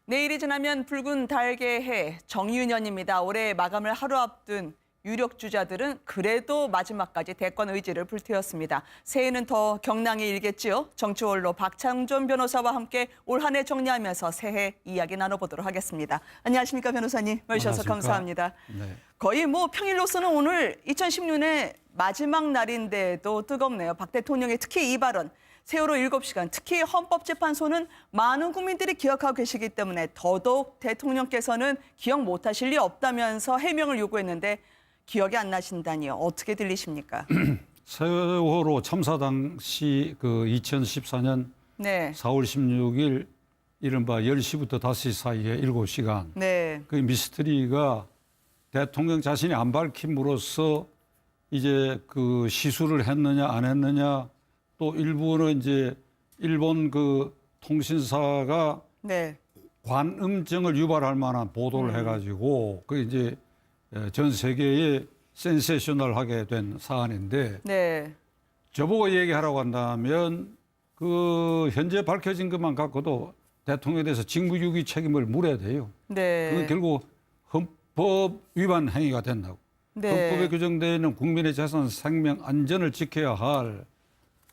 내일이 지나면 붉은 달개 해 정유년입니다. 올해 마감을 하루 앞둔 유력 주자들은 그래도 마지막까지 대권 의지를 불태웠습니다. 새해는 더 경랑이 일겠지요. 정치월로 박창존 변호사와 함께 올 한 해 정리하면서 새해 이야기 나눠보도록 하겠습니다. 안녕하십니까 변호사님. 와주셔서 감사합니다. 네. 거의 평일로서는 오늘 2016년의 마지막 날인데도 뜨겁네요. 박 대통령의 특히 이 발언. 세월호 7시간, 특히 헌법재판소는 많은 국민들이 기억하고 계시기 때문에 더더욱 대통령께서는 기억 못하실 리 없다면서 해명을 요구했는데 기억이 안 나신다니요. 어떻게 들리십니까? 세월호 참사 당시 2014년 네. 4월 16일 이른바 10시부터 5시 사이에 7시간. 네. 그 미스터리가 대통령 자신이 안 밝힘으로써 이제 그 시술을 했느냐 안 했느냐 또 일부는 이제 일본 그 통신사가 네. 관음증을 유발할 만한 보도를 해가지고 그 이제 전 세계에 센세셔널하게 된 사안인데 네. 저보고 얘기하라고 한다면 그 현재 밝혀진 것만 갖고도 대통령에 대해서 직무유기 책임을 물어야 돼요. 네. 그건 결국 헌법 위반 행위가 된다고. 네. 헌법에 규정되어 있는 국민의 재산, 생명, 안전을 지켜야 할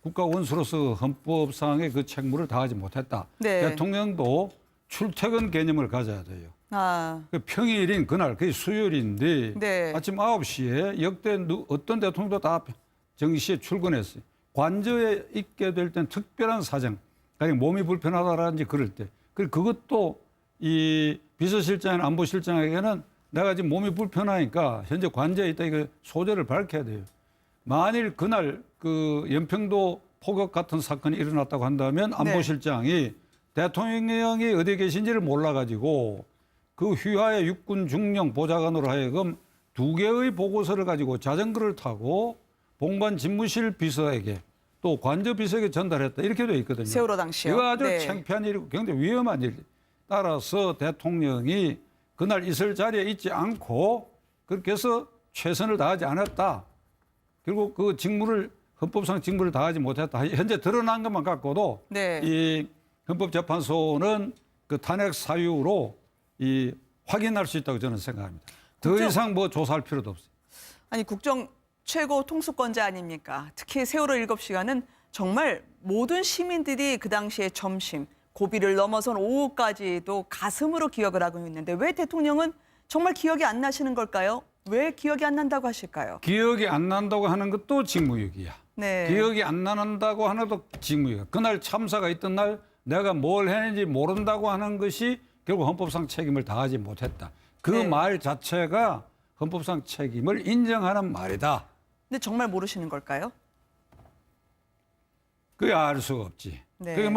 국가 원수로서 헌법상의 그 책무를 다하지 못했다. 네. 대통령도 출퇴근 개념을 가져야 돼요. 아. 그 평일인 그날, 그게 수요일인데 네. 아침 9시에 역대 어떤 대통령도 다 정시에 출근했어요. 관저에 있게 될 땐 특별한 사정, 그러니까 몸이 불편하다라든지 그럴 때. 그리고 그것도 이 비서실장이나 안보실장에게는 내가 지금 몸이 불편하니까 현재 관저에 있다 이거 소재를 밝혀야 돼요. 만일 그날 그 연평도 포격 같은 사건이 일어났다고 한다면 안보실장이 대통령이 어디에 계신지를 몰라가지고 그 휘하의 육군 중령 보좌관으로 하여금 2개의 보고서를 가지고 자전거를 타고 본관 집무실 비서에게 또 관저 비서에게 전달했다. 이렇게 되어 있거든요. 세월호 당시요. 이거 아주 네. 창피한 일이고 굉장히 위험한 일. 따라서 대통령이 그날 있을 자리에 있지 않고 그렇게 해서 최선을 다하지 않았다. 결국 그 직무를 헌법상 직무를 다하지 못했다. 현재 드러난 것만 갖고도 네. 이 헌법재판소는 그 탄핵 사유로 이 확인할 수 있다고 저는 생각합니다. 더 이상 뭐 조사할 필요도 없어요. 아니 국정 최고 통수권자 아닙니까? 특히 세월호 7시간은 정말 모든 시민들이 그 당시에 점심, 고비를 넘어선 오후까지도 가슴으로 기억을 하고 있는데 왜 대통령은 정말 기억이 안 나시는 걸까요? 왜 기억이 안 난다고 하실까요? 기억이 안 난다고 하는 것도 직무유기야. 네. 기억이 안 난다고 하는 것도 직무유기야. 그날 참사가 있던 날 내가 뭘 했는지 모른다고 하는 것이 결국 헌법상 책임을 다하지 못했다. 그 말 자체가 헌법상 책임을 인정하는 말이다. 근데 정말 모르시는 걸까요? 그게 알 수가 없지. 네. 그게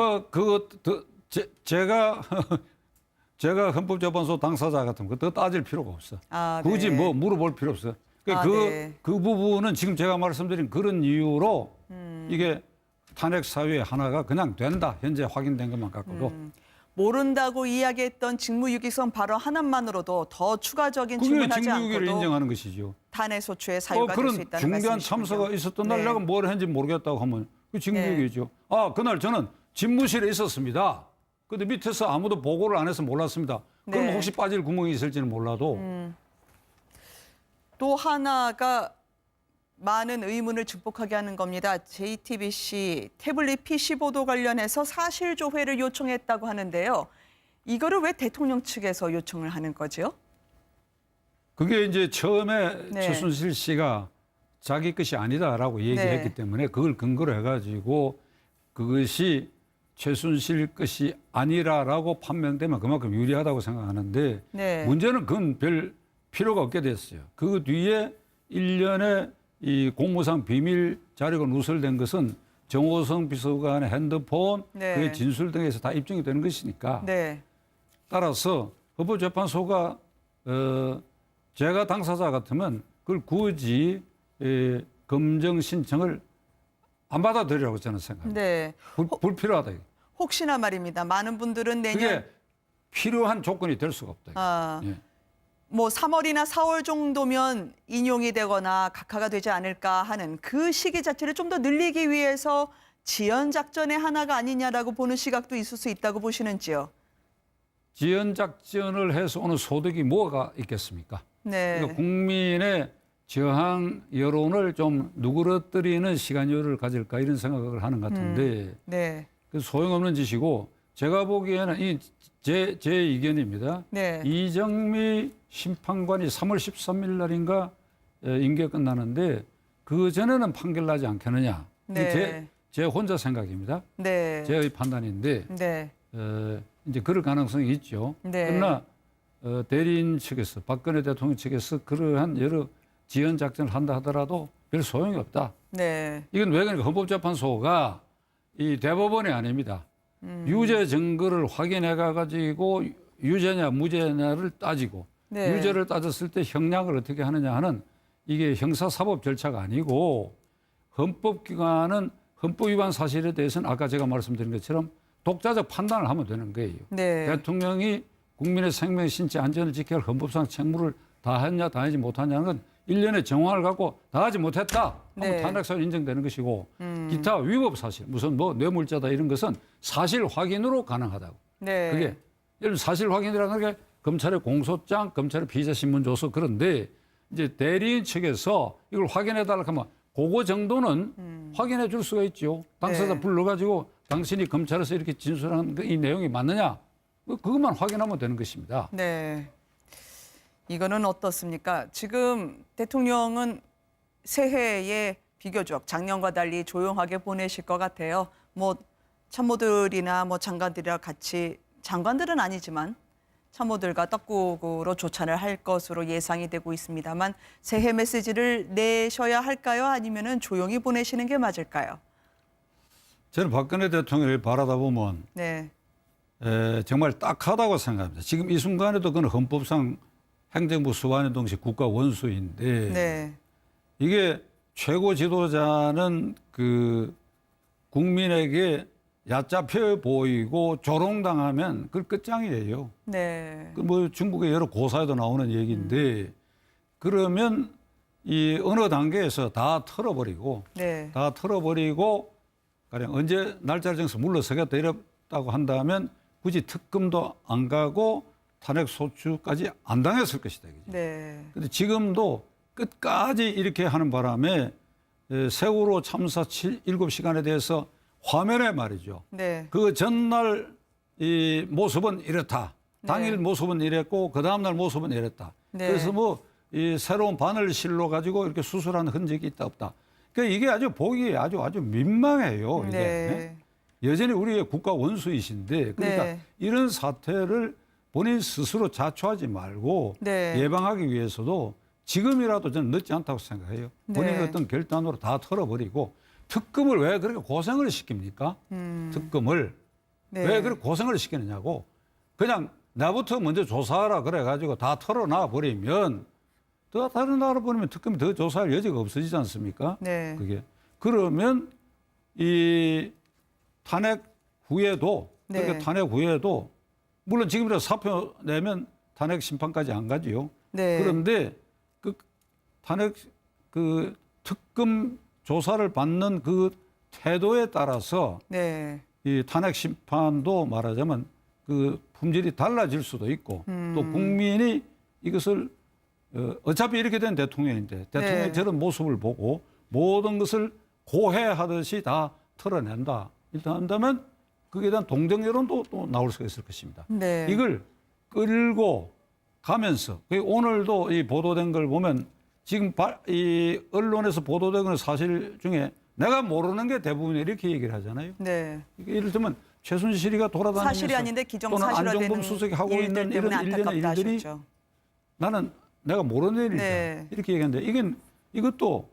제가 헌법재판소 당사자 같으면 그거 따질 필요가 없어. 아, 굳이 네. 뭐 물어볼 필요 없어. 아, 네. 그 부분은 지금 제가 말씀드린 그런 이유로 이게 탄핵 사유의 하나가 그냥 된다. 현재 확인된 것만 갖고도. 모른다고 이야기했던 직무유기성 발언 하나만으로도 더 추가적인 그게 질문하지 직무유기를 않고도 인정하는 것이죠. 탄핵 소추의 사유가 될 수 그런 있다는 중대한 말씀이시군요. 참사가 있었던 날 네. 내가 뭘 했는지 모르겠다고 하면 그 직무유기죠. 아, 그날 저는 집무실에 있었습니다. 근데 밑에서 아무도 보고를 안 해서 몰랐습니다. 그럼 네. 혹시 빠질 구멍이 있을지는 몰라도 또 하나가 많은 의문을 증폭하게 하는 겁니다. JTBC 태블릿 PC 보도 관련해서 사실 조회를 요청했다고 하는데요. 이거를 왜 대통령 측에서 요청을 하는 거죠? 그게 이제 처음에 네. 최순실 씨가 자기 것이 아니다라고 얘기했기 네. 때문에 그걸 근거로 해가지고 그것이 최순실 것이 아니라라고 판명되면 그만큼 유리하다고 생각하는데 네. 문제는 그건 별 필요가 없게 됐어요. 그 뒤에 1년에 이 공무상 비밀 자료가 누설된 것은 정호성 비서관의 핸드폰, 네. 그의 진술 등에서 다 입증이 되는 것이니까 네. 따라서 헌법재판소가 제가 당사자 같으면 그걸 굳이 검증 신청을 안 받아들이라고 저는 생각합니다. 네. 불필요하다. 혹시나 말입니다. 많은 분들은 내년 그게 필요한 조건이 될 수가 없다. 아, 예. 뭐 3월이나 4월 정도면 인용이 되거나 각하가 되지 않을까 하는 그 시기 자체를 좀 더 늘리기 위해서 지연 작전의 하나가 아니냐라고 보는 시각도 있을 수 있다고 보시는지요? 지연작전을 해서 오는 소득이 뭐가 있겠습니까? 네. 그러니까 국민의 저항 여론을 좀 누그러뜨리는 시간여를 가질까 이런 생각을 하는 것 같은데 네. 그 소용없는 짓이고 제가 보기에는 제 의견입니다. 네. 이정미 심판관이 3월 13일 날인가 임기가 끝나는데 그 전에는 판결 나지 않겠느냐. 이게 네. 제 혼자 생각입니다. 네. 제 판단인데 네. 이제 그럴 가능성이 있죠. 네. 그러나 대리인 측에서 박근혜 대통령 측에서 그러한 여러 지연 작전을 한다 하더라도 별 소용이 없다. 네. 이건 왜 그러니까 헌법재판소가 이 대법원이 아닙니다. 유죄 증거를 확인해 가지고 유죄냐 무죄냐를 따지고 네. 유죄를 따졌을 때 형량을 어떻게 하느냐 하는 이게 형사사법 절차가 아니고 헌법기관은 헌법 위반 사실에 대해서는 아까 제가 말씀드린 것처럼 독자적 판단을 하면 되는 거예요. 네. 대통령이 국민의 생명, 신체 안전을 지켜야 할 헌법상 책무를 다했냐 다하지 못하냐는 건 일련의 정황을 갖고 다하지 못했다 하면 네. 탄핵사유 인정되는 것이고 기타 위법 사실 무슨 뭐 뇌물자다 이런 것은 사실 확인으로 가능하다고. 네. 그게 예를 들어 사실 확인이라는 게 검찰의 공소장, 검찰의 피의자 신문 줘서 그런데 이제 대리인 측에서 이걸 확인해 달라고 하면 그거 정도는 확인해 줄 수가 있죠. 당사자 네. 불러가지고 당신이 검찰에서 이렇게 진술한 이 내용이 맞느냐? 그것만 확인하면 되는 것입니다. 네. 이거는 어떻습니까? 지금 대통령은 새해에 비교적 작년과 달리 조용하게 보내실 것 같아요. 뭐 참모들이나 뭐 장관들이랑 같이 장관들은 아니지만 참모들과 떡국으로 조찬을 할 것으로 예상이 되고 있습니다만 새해 메시지를 내셔야 할까요? 아니면은 조용히 보내시는 게 맞을까요? 저는 박근혜 대통령을 바라다 보면 네. 정말 딱하다고 생각합니다. 지금 이 순간에도 그는 헌법상 행정부 수반의 동시에 국가 원수인데 네. 이게 최고 지도자는 그 국민에게 얕잡혀 보이고 조롱당하면 그 끝장이에요. 네. 그 뭐 중국의 여러 고사에도 나오는 얘기인데 그러면 이 어느 단계에서 다 털어버리고 네. 다 털어버리고 가령 언제 날짜를 정해서 물러서겠다 이랬다고 한다면 굳이 특검도 안 가고 탄핵 소추까지 안 당했을 것이다. 네. 그런데 지금도 끝까지 이렇게 하는 바람에 세월호 참사 7시간에 대해서 화면에 말이죠. 네. 그 전날 이 모습은 이렇다. 당일 네. 모습은 이랬고 그 다음날 모습은 이랬다. 네. 그래서 뭐 이 새로운 바늘 실로 가지고 이렇게 수술한 흔적이 있다 없다. 그러니까 이게 아주 보기 아주 민망해요. 이게. 네. 여전히 우리의 국가 원수이신데 그러니까 네. 이런 사태를 본인 스스로 자초하지 말고 네. 예방하기 위해서도 지금이라도 저는 늦지 않다고 생각해요. 본인의 네. 어떤 결단으로 다 털어버리고 특검을 왜 그렇게 고생을 시킵니까? 특검을 네. 왜 그렇게 고생을 시키느냐고. 그냥 나부터 먼저 조사하라 그래가지고 다 털어놔 버리면 더 다른 나라 버리면 특검이 더 조사할 여지가 없어지지 않습니까? 네. 그게 그러면 이 탄핵 후에도 네. 그러니까 탄핵 후에도 물론 지금이라도 사표 내면 탄핵 심판까지 안 가지요. 네. 그런데 그 탄핵 그 특검 조사를 받는 그 태도에 따라서 네. 이 탄핵 심판도 말하자면 그 품질이 달라질 수도 있고 또 국민이 이것을 어차피 이렇게 된 대통령인데 대통령의 네. 저런 모습을 보고 모든 것을 고해하듯이 다 털어낸다. 일단 한다면 그에 대한 동정 여론도 또 나올 수가 있을 것입니다. 네. 이걸 끌고 가면서 오늘도 이 보도된 걸 보면 지금 이 언론에서 보도된 건 사실 중에 내가 모르는 게 대부분 이렇게 얘기를 하잖아요. 네. 예를 들면 최순실이가 돌아다니면서 사실이 아닌데 또는 기정사실화되는 안종범 수석이 하고 있는 이런 일련의 일들이 나는 내가 모르는 일이다. 네. 이렇게 얘기하는데 이것도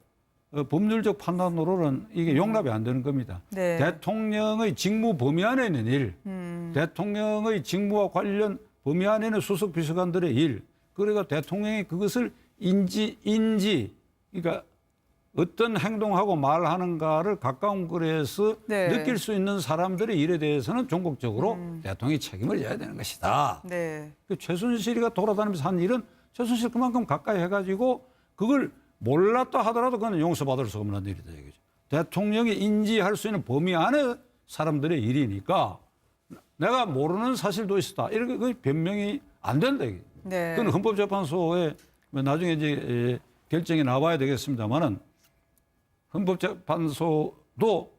법률적 판단으로는 이게 용납이 안 되는 겁니다. 네. 대통령의 직무 범위 안에 있는 일, 대통령의 직무와 관련 범위 안에 있는 수석 비서관들의 일, 그러니까 대통령이 그것을 그러니까 어떤 행동하고 말하는가를 가까운 거리에서 네. 느낄 수 있는 사람들의 일에 대해서는 전국적으로 대통령이 책임을 져야 되는 것이다. 네. 그 최순실이가 돌아다니면서 한 일은 최순실 그만큼 가까이 해가지고 그걸 몰랐다 하더라도 그건 용서받을 수 없는 일이다 이거죠. 대통령이 인지할 수 있는 범위 안에 사람들의 일이니까 내가 모르는 사실도 있었다. 이렇게 그 변명이 안 된다. 이게. 네. 그건 헌법재판소에 나중에 이제 결정이 나와야 되겠습니다만은 헌법재판소도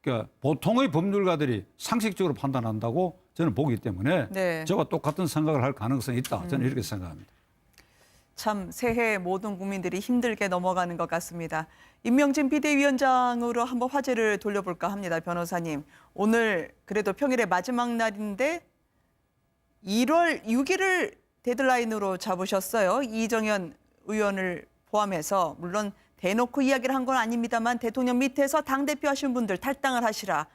그러니까 보통의 법률가들이 상식적으로 판단한다고 저는 보기 때문에 네. 저와 똑같은 생각을 할 가능성이 있다. 저는 이렇게 생각합니다. 참 새해 모든 국민들이 힘들게 넘어가는 것 같습니다. 임명진 비대위원장으로 한번 화제를 돌려볼까 합니다. 변호사님. 오늘 그래도 평일의 마지막 날인데 1월 6일을 데드라인으로 잡으셨어요. 이정현 의원을 포함해서 물론 대놓고 이야기를 한 건 아닙니다만 대통령 밑에서 당대표 하신 분들 탈당을 하시라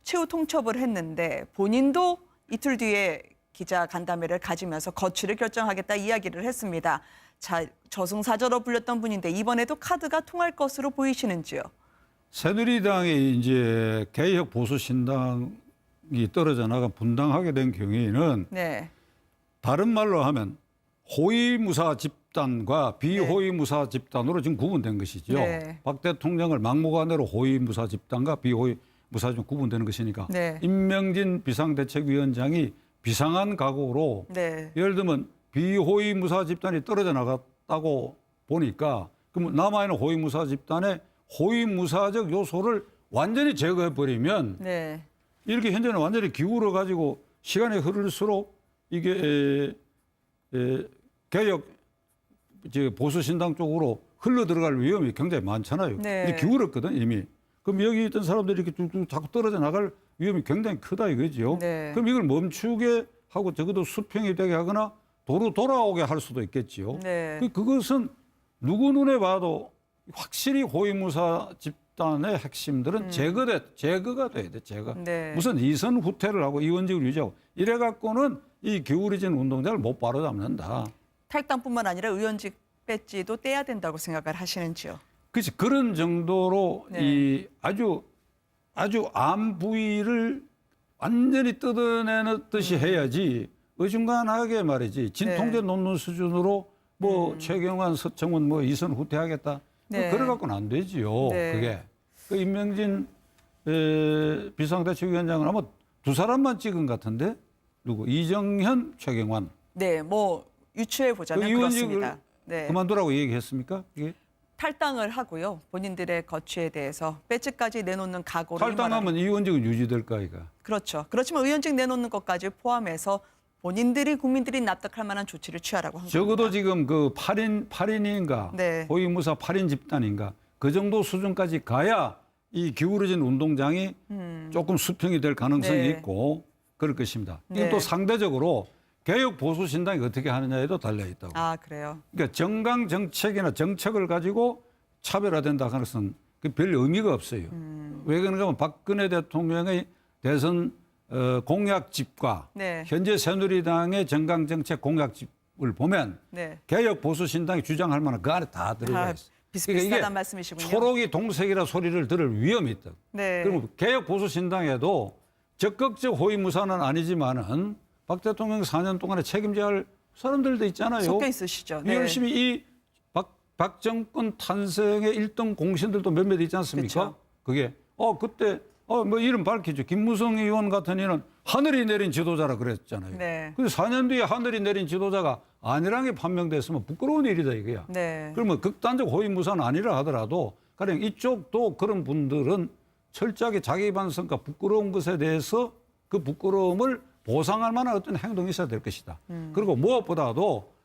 최후 통첩을 했는데 본인도 이틀 뒤에 기자 간담회를 가지면서 거취를 결정하겠다 이야기를 했습니다. 자, 저승사자로 불렸던 분인데 이번에도 카드가 통할 것으로 보이시는지요? 새누리당의 이제 개혁 보수 신당이 떨어져 나가 분당하게 된 경우에는 네. 다른 말로 하면 호위무사 집단과 비호위무사 집단으로 지금 구분된 것이죠. 네. 박 대통령을 막무가내로 호위무사 집단과 비호위무사 중 구분되는 것이니까 네. 임명진 비상대책위원장이 비상한 각오로 네. 예를 들면 비호위무사 집단이 떨어져 나갔다고 보니까 그럼 남아있는 호위무사 집단의 호위무사적 요소를 완전히 제거해버리면 네. 이렇게 현재는 완전히 기울어 가지고 시간이 흐를수록 이게 개혁 보수 신당 쪽으로 흘러 들어갈 위험이 굉장히 많잖아요. 네. 이제 기울었거든 이미. 그럼 여기 있던 사람들이 이렇게 쭉 자꾸 떨어져 나갈 위험이 굉장히 크다 이거죠. 네. 그럼 이걸 멈추게 하고 적어도 수평이 되게 하거나 도로 돌아오게 할 수도 있겠지요. 네. 그것은 누구 눈에 봐도 확실히 호위무사 집단의 핵심들은 제거가 돼야 돼. 제거. 네. 무슨 이선 후퇴를 하고 이원직을 유지하고 이래 갖고는 이 기울어진 운동장을 못 바로잡는다. 탈당뿐만 아니라 의원직 배지도 떼야 된다고 생각을 하시는지요? 그렇지. 그런 정도로 네. 이 아주 암 부위를 완전히 뜯어내듯이 해야지 어중간하게 말이지 진통제 네. 놓는 수준으로 뭐 최경환, 서청원 뭐 이선 후퇴하겠다. 네. 그래 갖고는 안 되지요. 네. 그게. 그 임명진 비상대책위원장은 아마 두 사람만 찍은 것 같은데 누구? 이정현, 최경환. 네, 뭐 유추해 보자면 그 의원직을 그렇습니다. 네. 그만두라고 얘기했습니까? 이게? 탈당을 하고요. 본인들의 거취에 대해서 배지까지 내놓는 각오를 탈당하면 이원직은 유지될까 이가. 그렇죠. 그렇지만 의원직 내놓는 것까지 포함해서 본인들이 국민들이 납득할 만한 조치를 취하라고 한 적어도 겁니다. 지금 그 8인인가 네. 호위무사 8인 집단인가 그 정도 수준까지 가야 이 기울어진 운동장이 조금 수평이 될 가능성이 네. 있고 그럴 것입니다. 이건 네. 또 상대적으로 개혁 보수 신당이 어떻게 하느냐에도 달려 있다고. 아, 그래요. 그러니까 정강 정책이나 정책을 가지고 차별화된다 하는 것은 별 의미가 없어요. 왜 그런가 하면 박근혜 대통령의 대선 공약집과 네. 현재 새누리당의 정강 정책 공약집을 보면 네. 개혁 보수 신당이 주장할 만한 그 안에 다 들어가 아, 있어요. 비슷비슷하다는 말씀이시군요. 초록이 동색이라 소리를 들을 위험이 있다. 네. 그럼 개혁 보수 신당에도 적극적 호위무사는 아니지만은 박 대통령 4년 동안에 책임져야 할 사람들도 있잖아요. 섞여 있으시죠. 네. 열심히 이 박 정권 탄생의 1등 공신들도 몇몇 있지 않습니까? 그쵸. 그게 그때 뭐 이름 밝히죠. 김무성 의원 같은 이는 하늘이 내린 지도자라 그랬잖아요. 네. 근데 4년 뒤에 하늘이 내린 지도자가 아니라는 게 판명됐으면 부끄러운 일이다 이거야. 네. 그러면 극단적 호위무사는 아니라 하더라도 가령 이쪽도 그런 분들은 철저하게 자기 반성과 부끄러운 것에 대해서 그 부끄러움을 보상할 만한 어떤 행동이 있어야 될 것이다. 그리고 무엇보다도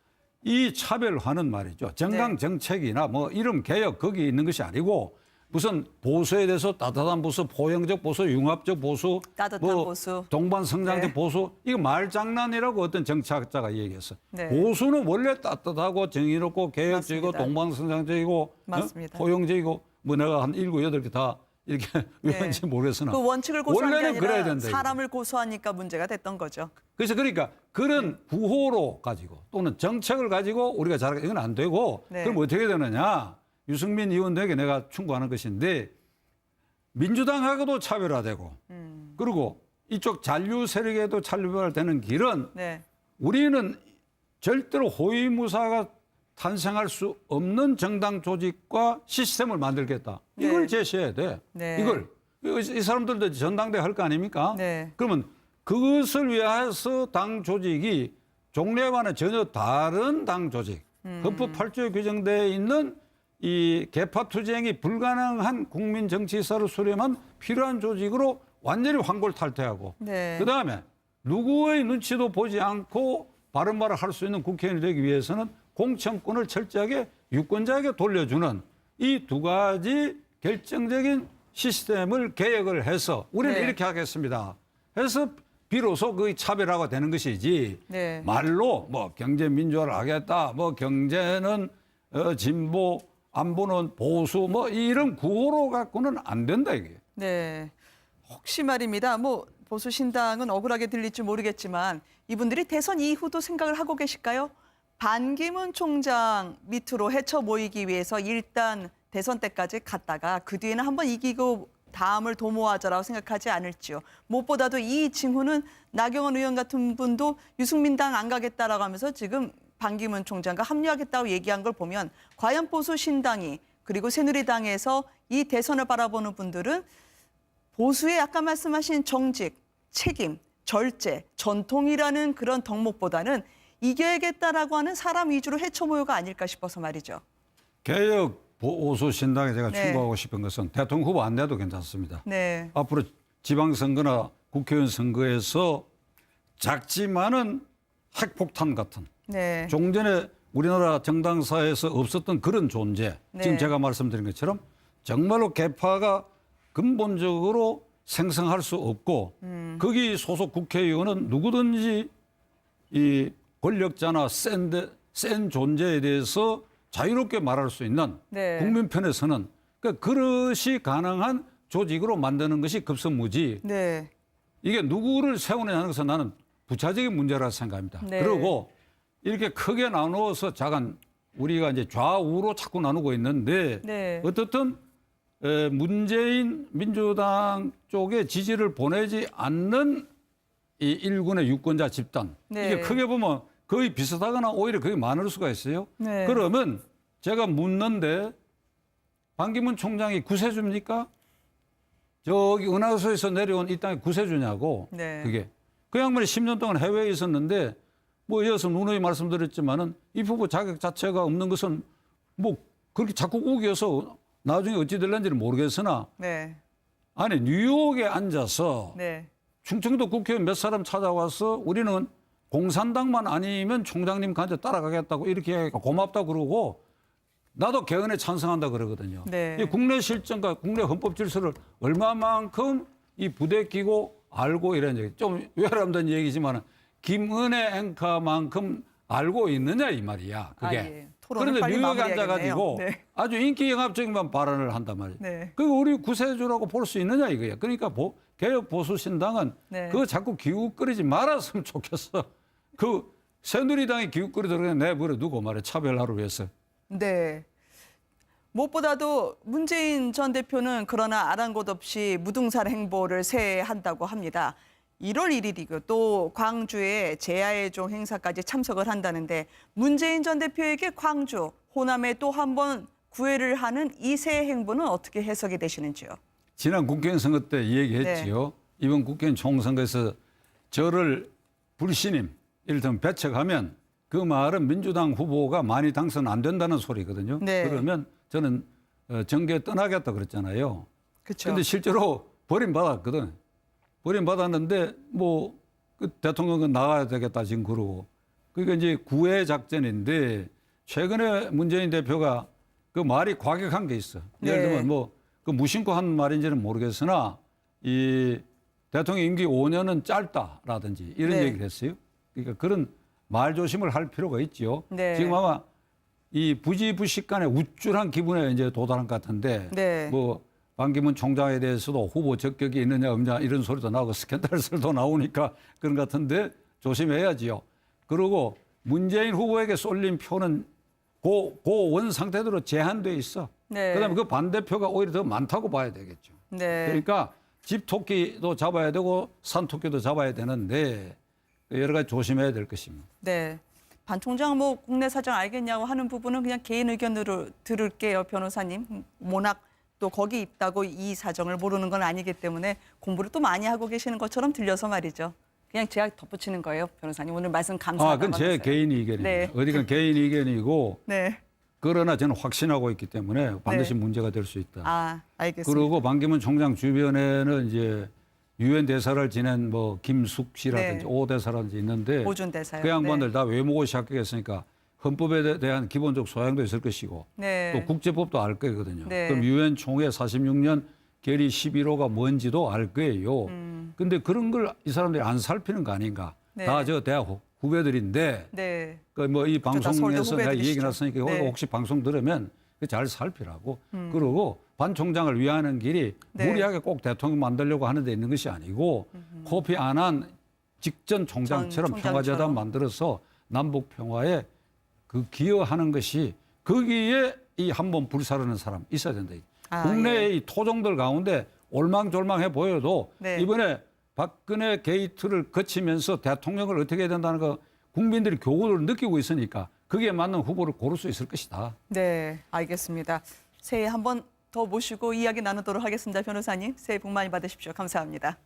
이 차별화는 말이죠. 정강 정책이나 뭐 이름 개혁 거기 있는 것이 아니고 무슨 보수에 대해서 따뜻한 보수, 포용적 보수, 융합적 보수, 따뜻한 보수. 동반성장적 네. 보수 이거 말장난이라고 어떤 정치학자가 얘기했어. 네. 보수는 원래 따뜻하고 정의롭고 개혁적이고 맞습니다. 동반성장적이고 맞습니다. 포용적이고 뭐 내가 한 7, 8개 다 이렇게 왜인지 모르겠으나 그 원칙을 고수한 게 원래는 그래야 아니라 된다. 사람을 고소하니까 문제가 됐던 거죠. 그래서 그러니까 그런 구호로 가지고 또는 정책을 가지고 우리가 잘 이건 안 되고 네. 그럼 어떻게 되느냐? 유승민 의원에게 내가 충고하는 것인데 민주당하고도 차별화되고 그리고 이쪽 잔류 세력에도 차별화되는 길은 네. 우리는 절대로 호위무사가 탄생할 수 없는 정당 조직과 시스템을 만들겠다. 이걸 네. 제시해야 돼. 네. 이걸 이 사람들도 전당대회 할 거 아닙니까? 네. 그러면 그것을 위해서 당 조직이 종래와는 전혀 다른 당 조직, 헌법 8조에 규정되어 있는 이 개파 투쟁이 불가능한 국민 정치사를 수렴한 필요한 조직으로 완전히 환골탈퇴하고 네. 그다음에 누구의 눈치도 보지 않고 바른 말을 할 수 있는 국회의원이 되기 위해서는 공천권을 철저하게 유권자에게 돌려주는 이 두 가지 결정적인 시스템을 개혁을 해서 우리는 네. 이렇게 하겠습니다. 해서 비로소 그 차별화가 되는 것이지 네. 말로 뭐 경제 민주화를 하겠다, 뭐 경제는 진보, 안보는 보수, 뭐 이런 구호로 갖고는 안 된다 이게. 네. 혹시 말입니다. 뭐 보수신당은 억울하게 들릴지 모르겠지만 이분들이 대선 이후도 생각을 하고 계실까요? 반기문 총장 밑으로 헤쳐 모이기 위해서 일단 대선 때까지 갔다가 그 뒤에는 한번 이기고 다음을 도모하자라고 생각하지 않을지요. 무엇보다도 이 징후는 나경원 의원 같은 분도 유승민당 안 가겠다라고 하면서 지금 반기문 총장과 합류하겠다고 얘기한 걸 보면 과연 보수신당이 그리고 새누리당에서 이 대선을 바라보는 분들은 보수의 아까 말씀하신 정직, 책임, 절제, 전통이라는 그런 덕목보다는 이겨야겠다라고 하는 사람 위주로 헤쳐 모여가 아닐까 싶어서 말이죠. 개혁 보수 신당에 제가 네. 충고하고 싶은 것은 대통령 후보 안 내도 괜찮습니다. 네. 앞으로 지방선거나 국회의원 선거에서 작지만은 핵폭탄 같은 네. 종전에 우리나라 정당사에서 없었던 그런 존재. 네. 지금 제가 말씀드린 것처럼 정말로 개파가 근본적으로 생성할 수 없고 거기 소속 국회의원은 누구든지 이 권력자나 센 존재에 대해서 자유롭게 말할 수 있는 네. 국민 편에서는 그것이 가능한 조직으로 만드는 것이 급선무지 네. 이게 누구를 세우느냐는 것은 나는 부차적인 문제라 생각합니다. 네. 그리고 이렇게 크게 나누어서 작은 우리가 이제 좌우로 자꾸 나누고 있는데 네. 어떻든 문재인 민주당 쪽에 지지를 보내지 않는 이 일군의 유권자 집단 네. 이게 크게 보면 거의 비슷하거나 오히려 거의 많을 수가 있어요. 네. 그러면 제가 묻는데 반기문 총장이 구세주입니까? 저기 은하수에서 내려온 이 땅에 구세주냐고. 네. 그게 그 양반이 10년 동안 해외에 있었는데 뭐 이어서 누누이 말씀드렸지만은 이 후보 자격 자체가 없는 것은 뭐 그렇게 자꾸 우겨서 나중에 어찌 될는지는 모르겠으나 네. 아니 뉴욕에 앉아서 네. 충청도 국회의원 몇 사람 찾아와서 우리는 공산당만 아니면 총장님 간제 따라가겠다고 이렇게 하니까 고맙다 그러고 나도 개헌에 찬성한다 그러거든요. 네. 이 국내 실정과 국내 헌법 질서를 얼마만큼 이 부대끼고 알고 이런 얘기 좀 외람된 얘기지만 김은혜 앵커만큼 알고 있느냐 이 말이야. 그게. 예. 토론을 그런데 빨리 뉴욕에 마무리해야겠네요. 앉아가지고 네. 아주 인기 영합적인 발언을 한단 말이에요. 네. 그거 우리 구세주라고 볼 수 있느냐 이거야. 그러니까 개혁 보수 신당은 네. 그거 자꾸 기웃거리지 말았으면 좋겠어. 그 새누리당이 기웃거리더라도 내버려 두고 말해 차별화를 위해서. 네. 무엇보다도 문재인 전 대표는 그러나 아랑곳 없이 무등산 행보를 새해 한다고 합니다. 1월 1일이고 또 광주에 제야의 종 행사까지 참석을 한다는데 문재인 전 대표에게 광주, 호남에 또 한 번 구애를 하는 이 새해 행보는 어떻게 해석이 되시는지요? 지난 국회의원 선거 때 이 얘기했지요. 이번 국회의원 총선거에서 저를 불신임, 이를테면 배척하면 그 말은 민주당 후보가 많이 당선 안 된다는 소리거든요. 네. 그러면 저는 정계 떠나겠다 그랬잖아요. 그렇죠. 근데 실제로 버림받았거든. 버림받았는데 그 대통령은 나가야 되겠다 지금 그러고. 그러니까 이제 구애 작전인데 최근에 문재인 대표가 그 말이 과격한 게 있어. 예를 네. 들면 그 무심코 한 말인지는 모르겠으나 이 대통령 임기 5년은 짧다라든지 이런 네. 얘기를 했어요. 그러니까 그런 말 조심을 할 필요가 있죠. 네. 지금 아마 이 부지부식간의 우쭐한 기분에 이제 도달한 것 같은데 네. 반기문 총장에 대해서도 후보 적격이 있느냐 없느냐 이런 소리도 나오고 스캔들설도 나오니까 그런 것 같은데 조심해야지요. 그리고 문재인 후보에게 쏠린 표는 고원 상태대로 제한돼 있어. 네. 그다음에 그 반대표가 오히려 더 많다고 봐야 되겠죠. 네. 그러니까 집토끼도 잡아야 되고 산토끼도 잡아야 되는데 여러 가지 조심해야 될 것입니다. 네. 반 총장 국내 사정 알겠냐고 하는 부분은 그냥 개인 의견으로 들을게요, 변호사님. 워낙 또 거기 있다고 이 사정을 모르는 건 아니기 때문에 공부를 또 많이 하고 계시는 것처럼 들려서 말이죠. 그냥 제가 덧붙이는 거예요, 변호사님. 오늘 말씀 감사하다고. 그건 제 개인 의견입니다. 네. 어디간 개인 의견이고 네. 그러나 저는 확신하고 있기 때문에 반드시 네. 문제가 될 수 있다. 알겠습니다. 그리고 반기문 총장 주변에는 이제 유엔 대사를 지낸 뭐 김숙 씨라든지 네. 오 대사라든지 있는데 오준 대사요. 그 양반들 다 외모고시 합격했으니까 헌법에 대한 기본적 소양도 있을 것이고 네. 또 국제법도 알 거거든요. 네. 그럼 유엔 총회 46년 결의 11호가 뭔지도 알 거예요. 근데 그런 걸 이 사람들이 안 살피는 거 아닌가? 네. 다 저 대학 네. 후배들인데 그 뭐 이 다 서울대 방송에서 내가 이 얘기 후배들이시죠. 났으니까 네. 혹시 방송 들으면 잘 살피라고. 그리고 반 총장을 위하는 길이 네. 무리하게 꼭 대통령 만들려고 하는 데 있는 것이 아니고 코피 아난 직전 총장처럼 전 평화재단 총장처럼. 만들어서 남북 평화에 그 기여하는 것이 거기에 이 한번 불사르는 사람 있어야 된다. 국내의 이 토종들 가운데 올망졸망해 보여도 네. 이번에 박근혜 게이트를 거치면서 대통령을 어떻게 해야 된다는 거 국민들이 교훈을 느끼고 있으니까 거기에 맞는 후보를 고를 수 있을 것이다. 네, 알겠습니다. 새해 한 번 더 모시고 이야기 나누도록 하겠습니다. 변호사님, 새해 복 많이 받으십시오. 감사합니다.